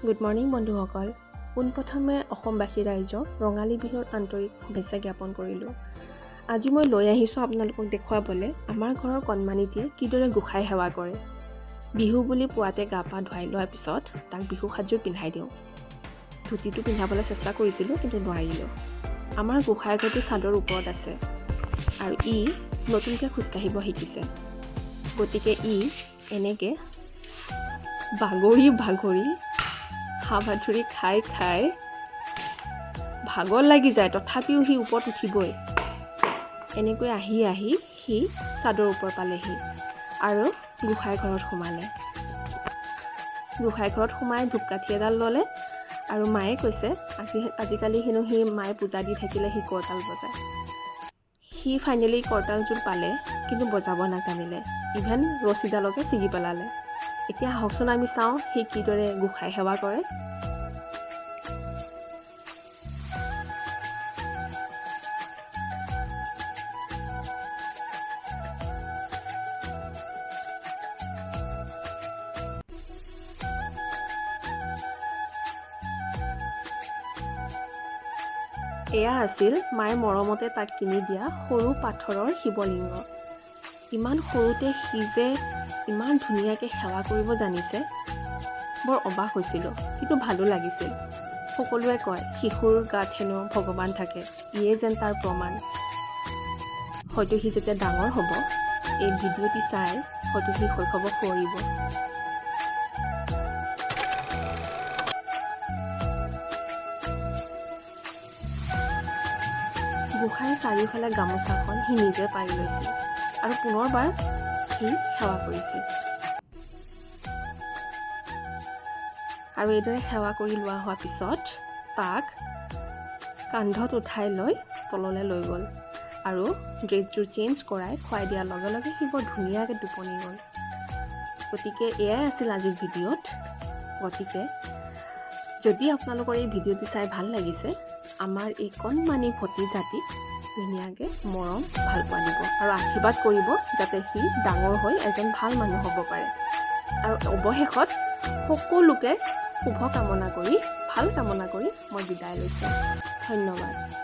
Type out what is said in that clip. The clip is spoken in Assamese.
গুড মৰ্ণিং বন্ধুসকল। পোনপ্ৰথমে অসমবাসী ৰাইজক ৰঙালী বিহুৰ আন্তৰিক শুভেচ্ছা জ্ঞাপন কৰিলোঁ। আজি মই লৈ আহিছোঁ আপোনালোকক দেখুৱাবলৈ আমাৰ ঘৰৰ কণমানিটিয়ে কিদৰে গোঁসাই সেৱা কৰে। বিহু বুলি পুৱাতে গা পা ধুৱাই লোৱাৰ পিছত তাক বিহু সাজযোৰ পিন্ধাই দিওঁ। ধুতিটো পিন্ধাবলৈ চেষ্টা কৰিছিলোঁ কিন্তু নোৱাৰিলোঁ। আমাৰ গোঁসাই ঘৰটো চাদৰ ওপৰত আছে আৰু ই নতুনকৈ খোজকাঢ়িব শিকিছে, গতিকে ই এনেকৈ বাগৰি হাবাথুৰি খাই ভাগৰ লাগি যায়, তথাপিও সি ওপৰত উঠিবই। এনেকৈ আহি সি চাদৰ ওপৰ পালেহি আৰু গোঁসাই ঘৰত সোমালে। গোঁসাই ঘৰত সোমাই ধূপকাঠি এডাল ল'লে আৰু মায়ে কৈছে আজিকালি হেনো সি মায়ে পূজা দি থাকিলে সি কৰতাল বজায়। সি ফাইনেলি কৰতালযোৰ পালে কিন্তু বজাব নাজানিলে, ইভেন ৰছীডালকে ছিগি পেলালে। এতিয়া আহকচোন আমি চাওঁ সি কিদৰে গোঁসাই সেৱা কৰে। এয়া আছিল মায়ে মৰমতে তাক কিনি দিয়া সৰু পাথৰৰ শিৱলিংগ। ইমান সৰুতে সি যে ইমান ধুনীয়াকৈ সেৱা কৰিব জানিছে, বৰ অবাক হৈছিলোঁ, কিন্তু ভালো লাগিছিল। সকলোৱে কয় শিশুৰ গাত হেনো ভগৱান থাকে, ইয়ে যেন তাৰ প্ৰমাণ। হয়তো সি যেতিয়া ডাঙৰ হ'ব, এই ভিডিঅ'টি চাই হয়তো সি শৈশৱক সোঁৱৰিব। গোঁসাই চাৰিওফালে গামোচাখন সি নিজে পাৰি লৈছিল আৰু পুনৰবাৰ সি সেৱা কৰিছিল। আৰু এইদৰে সেৱা কৰি লোৱা হোৱাৰ পিছত তাক কান্ধত উঠাই লৈ তললৈ লৈ গ'ল আৰু ড্ৰেছযোৰ চেঞ্জ কৰাই খুৱাই দিয়াৰ লগে লগে সি বৰ ধুনীয়াকৈ টোপনি গ'ল। গতিকে এয়াই আছিল আজিৰ ভিডিঅ'ত। গতিকে যদি আপোনালোকৰ এই ভিডিঅ'টি চাই ভাল লাগিছে, আমাৰ এই কণমানি ভতিজাটিক ধুনীয়াকৈ মৰম ভাল পোৱা দিব আৰু আশীৰ্বাদ কৰিব যাতে সি ডাঙৰ হৈ এজন ভাল মানুহ হ'ব পাৰে। আৰু অৱশেষত সকলোকে শুভ কামনা কৰি ভাল কামনা কৰি মই বিদায় লৈছোঁ। ধন্যবাদ।